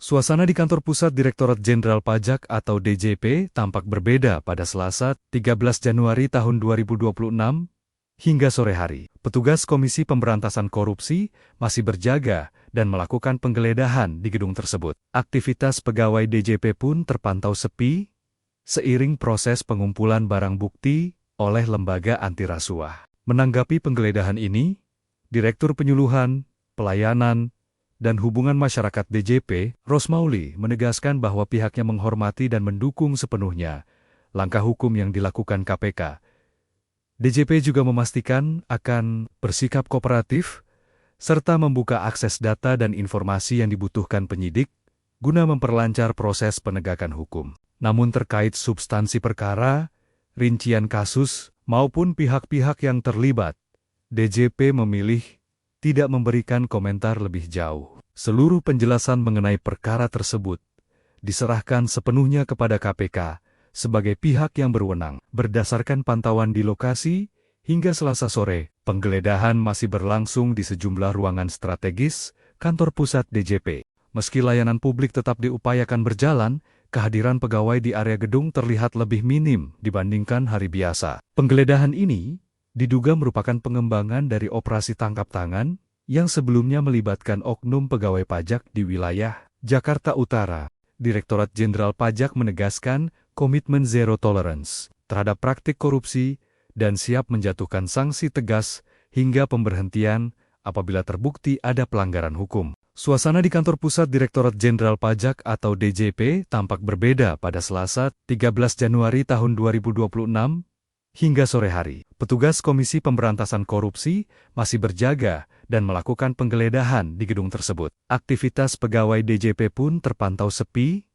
Suasana di kantor pusat Direktorat Jenderal Pajak atau DJP tampak berbeda pada Selasa, 13 Januari tahun 2026, hingga sore hari. Petugas Komisi Pemberantasan Korupsi masih berjaga dan melakukan penggeledahan di gedung tersebut. Aktivitas pegawai DJP pun terpantau sepi, seiring proses pengumpulan barang bukti oleh lembaga anti rasuah. Menanggapi penggeledahan ini, Direktur Penyuluhan, Pelayanan, dan Hubungan Masyarakat DJP, Rosmauli, menegaskan bahwa pihaknya menghormati dan mendukung sepenuhnya langkah hukum yang dilakukan KPK. DJP juga memastikan akan bersikap kooperatif, serta membuka akses data dan informasi yang dibutuhkan penyidik, guna memperlancar proses penegakan hukum. Namun terkait substansi perkara, rincian kasus, maupun pihak-pihak yang terlibat, DJP memilih tidak memberikan komentar lebih jauh. Seluruh penjelasan mengenai perkara tersebut diserahkan sepenuhnya kepada KPK sebagai pihak yang berwenang. Berdasarkan pantauan di lokasi, hingga Selasa sore, penggeledahan masih berlangsung di sejumlah ruangan strategis kantor pusat DJP. Meski layanan publik tetap diupayakan berjalan, kehadiran pegawai di area gedung terlihat lebih minim dibandingkan hari biasa. Penggeledahan ini diduga merupakan pengembangan dari operasi tangkap tangan yang sebelumnya melibatkan oknum pegawai pajak di wilayah Jakarta Utara. Direktorat Jenderal Pajak menegaskan komitmen zero tolerance terhadap praktik korupsi dan siap menjatuhkan sanksi tegas hingga pemberhentian apabila terbukti ada pelanggaran hukum. Suasana di kantor pusat Direktorat Jenderal Pajak atau DJP tampak berbeda pada Selasa, 13 Januari tahun 2026, hingga sore hari. Petugas Komisi Pemberantasan Korupsi masih berjaga dan melakukan penggeledahan di gedung tersebut. Aktivitas pegawai DJP pun terpantau sepi,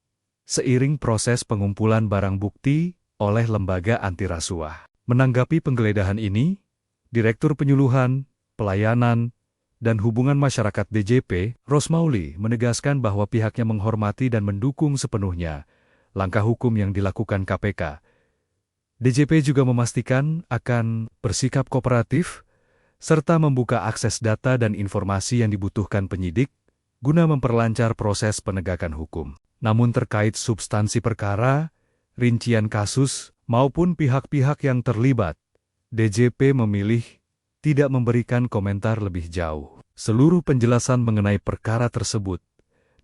seiring proses pengumpulan barang bukti oleh lembaga anti rasuah. Menanggapi penggeledahan ini, Direktur Penyuluhan, Pelayanan, dan Hubungan Masyarakat DJP, Rosmauli, menegaskan bahwa pihaknya menghormati dan mendukung sepenuhnya langkah hukum yang dilakukan KPK. DJP juga memastikan akan bersikap kooperatif, serta membuka akses data dan informasi yang dibutuhkan penyidik, guna memperlancar proses penegakan hukum. Namun terkait substansi perkara, rincian kasus, maupun pihak-pihak yang terlibat, DJP memilih tidak memberikan komentar lebih jauh. Seluruh penjelasan mengenai perkara tersebut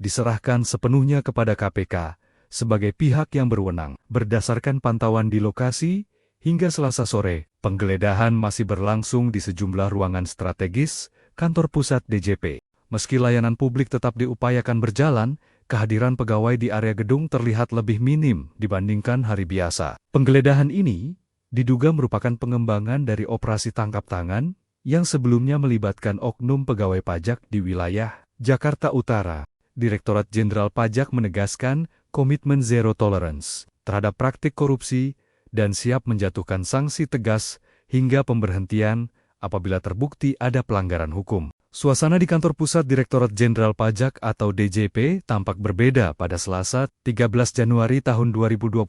diserahkan sepenuhnya kepada KPK, sebagai pihak yang berwenang. Berdasarkan pantauan di lokasi, hingga Selasa sore, penggeledahan masih berlangsung di sejumlah ruangan strategis kantor pusat DJP. Meski layanan publik tetap diupayakan berjalan, kehadiran pegawai di area gedung terlihat lebih minim dibandingkan hari biasa. Penggeledahan ini diduga merupakan pengembangan dari operasi tangkap tangan yang sebelumnya melibatkan oknum pegawai pajak di wilayah Jakarta Utara. Direktorat Jenderal Pajak menegaskan komitmen zero tolerance terhadap praktik korupsi dan siap menjatuhkan sanksi tegas hingga pemberhentian apabila terbukti ada pelanggaran hukum. Suasana di kantor pusat Direktorat Jenderal Pajak atau DJP tampak berbeda pada Selasa, 13 Januari tahun 2026,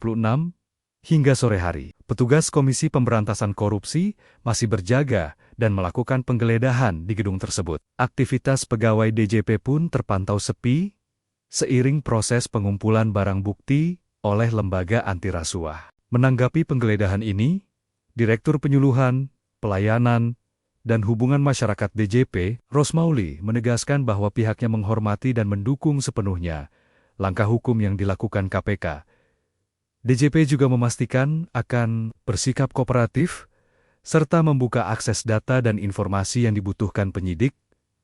hingga sore hari. Petugas Komisi Pemberantasan Korupsi masih berjaga dan melakukan penggeledahan di gedung tersebut. Aktivitas pegawai DJP pun terpantau sepi, seiring proses pengumpulan barang bukti oleh lembaga anti rasuah. Menanggapi penggeledahan ini, Direktur Penyuluhan, Pelayanan, dan Hubungan Masyarakat DJP, Rosmauli, menegaskan bahwa pihaknya menghormati dan mendukung sepenuhnya langkah hukum yang dilakukan KPK. DJP juga memastikan akan bersikap kooperatif, serta membuka akses data dan informasi yang dibutuhkan penyidik,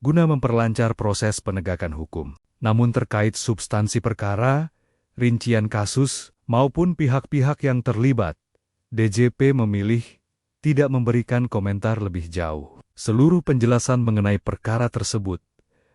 guna memperlancar proses penegakan hukum. Namun terkait substansi perkara, rincian kasus, maupun pihak-pihak yang terlibat, DJP memilih tidak memberikan komentar lebih jauh. Seluruh penjelasan mengenai perkara tersebut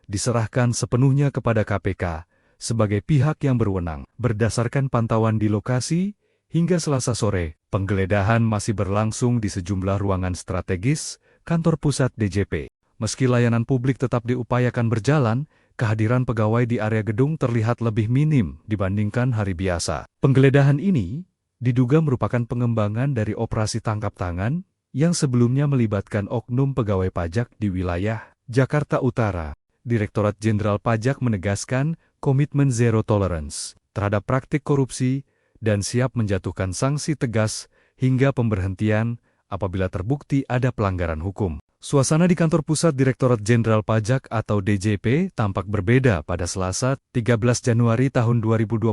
diserahkan sepenuhnya kepada KPK sebagai pihak yang berwenang. Berdasarkan pantauan di lokasi, hingga Selasa sore, penggeledahan masih berlangsung di sejumlah ruangan strategis kantor pusat DJP. Meski layanan publik tetap diupayakan berjalan, kehadiran pegawai di area gedung terlihat lebih minim dibandingkan hari biasa. Penggeledahan ini diduga merupakan pengembangan dari operasi tangkap tangan yang sebelumnya melibatkan oknum pegawai pajak di wilayah Jakarta Utara. Direktorat Jenderal Pajak menegaskan komitmen zero tolerance terhadap praktik korupsi dan siap menjatuhkan sanksi tegas hingga pemberhentian apabila terbukti ada pelanggaran hukum. Suasana di kantor pusat Direktorat Jenderal Pajak atau DJP tampak berbeda pada Selasa, 13 Januari tahun 2026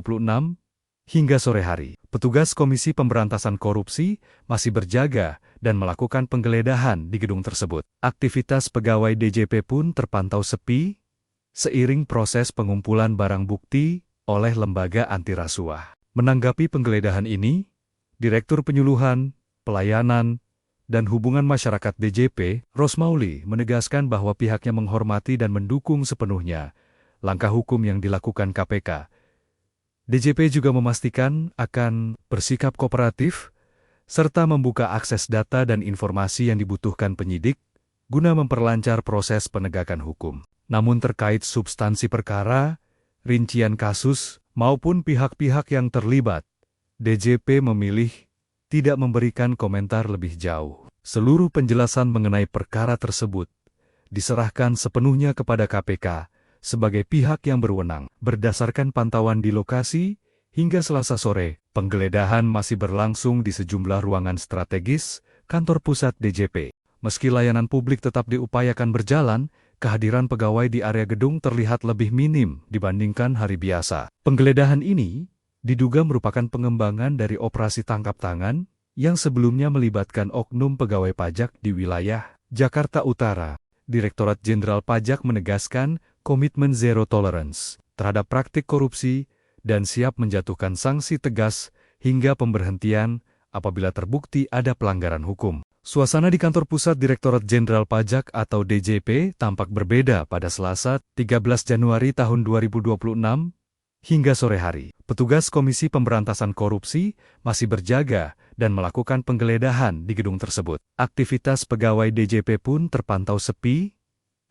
hingga sore hari. Petugas Komisi Pemberantasan Korupsi masih berjaga dan melakukan penggeledahan di gedung tersebut. Aktivitas pegawai DJP pun terpantau sepi seiring proses pengumpulan barang bukti oleh lembaga anti rasuah. Menanggapi penggeledahan ini, Direktur Penyuluhan, Pelayanan, dan Hubungan Masyarakat DJP, Rosmauli, menegaskan bahwa pihaknya menghormati dan mendukung sepenuhnya langkah hukum yang dilakukan KPK. DJP juga memastikan akan bersikap kooperatif serta membuka akses data dan informasi yang dibutuhkan penyidik guna memperlancar proses penegakan hukum. Namun terkait substansi perkara, rincian kasus, maupun pihak-pihak yang terlibat, DJP memilih tidak memberikan komentar lebih jauh. Seluruh penjelasan mengenai perkara tersebut diserahkan sepenuhnya kepada KPK sebagai pihak yang berwenang. Berdasarkan pantauan di lokasi, hingga Selasa sore, penggeledahan masih berlangsung di sejumlah ruangan strategis kantor pusat DJP. Meski layanan publik tetap diupayakan berjalan, kehadiran pegawai di area gedung terlihat lebih minim dibandingkan hari biasa. Penggeledahan ini diduga merupakan pengembangan dari operasi tangkap tangan yang sebelumnya melibatkan oknum pegawai pajak di wilayah Jakarta Utara. Direktorat Jenderal Pajak menegaskan komitmen zero tolerance terhadap praktik korupsi dan siap menjatuhkan sanksi tegas hingga pemberhentian apabila terbukti ada pelanggaran hukum. Suasana di kantor pusat Direktorat Jenderal Pajak atau DJP tampak berbeda pada Selasa, 13 Januari tahun 2026 hingga sore hari. Petugas Komisi Pemberantasan Korupsi masih berjaga dan melakukan penggeledahan di gedung tersebut. Aktivitas pegawai DJP pun terpantau sepi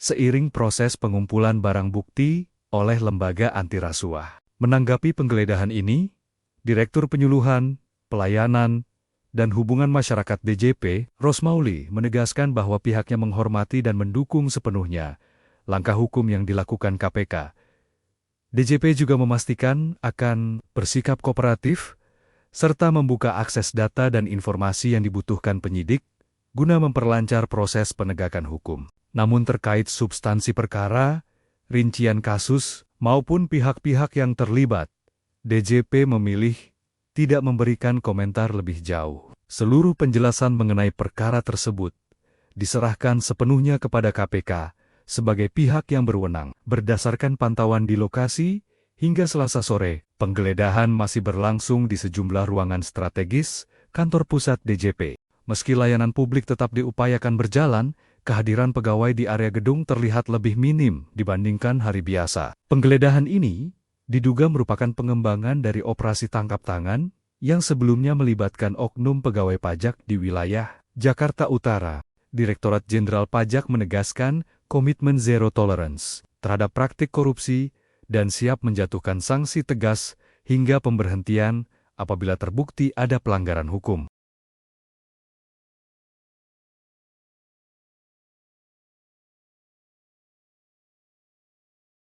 seiring proses pengumpulan barang bukti oleh lembaga anti rasuah. Menanggapi penggeledahan ini, Direktur Penyuluhan, Pelayanan, dan Hubungan Masyarakat DJP, Rosmauli, menegaskan bahwa pihaknya menghormati dan mendukung sepenuhnya langkah hukum yang dilakukan KPK. DJP juga memastikan akan bersikap kooperatif serta membuka akses data dan informasi yang dibutuhkan penyidik guna memperlancar proses penegakan hukum. Namun terkait substansi perkara, rincian kasus, maupun pihak-pihak yang terlibat, DJP memilih tidak memberikan komentar lebih jauh. Seluruh penjelasan mengenai perkara tersebut diserahkan sepenuhnya kepada KPK sebagai pihak yang berwenang. Berdasarkan pantauan di lokasi, hingga Selasa sore, penggeledahan masih berlangsung di sejumlah ruangan strategis kantor pusat DJP. Meski layanan publik tetap diupayakan berjalan, kehadiran pegawai di area gedung terlihat lebih minim dibandingkan hari biasa. Penggeledahan ini diduga merupakan pengembangan dari operasi tangkap tangan yang sebelumnya melibatkan oknum pegawai pajak di wilayah Jakarta Utara. Direktorat Jenderal Pajak menegaskan komitmen zero tolerance terhadap praktik korupsi dan siap menjatuhkan sanksi tegas hingga pemberhentian apabila terbukti ada pelanggaran hukum.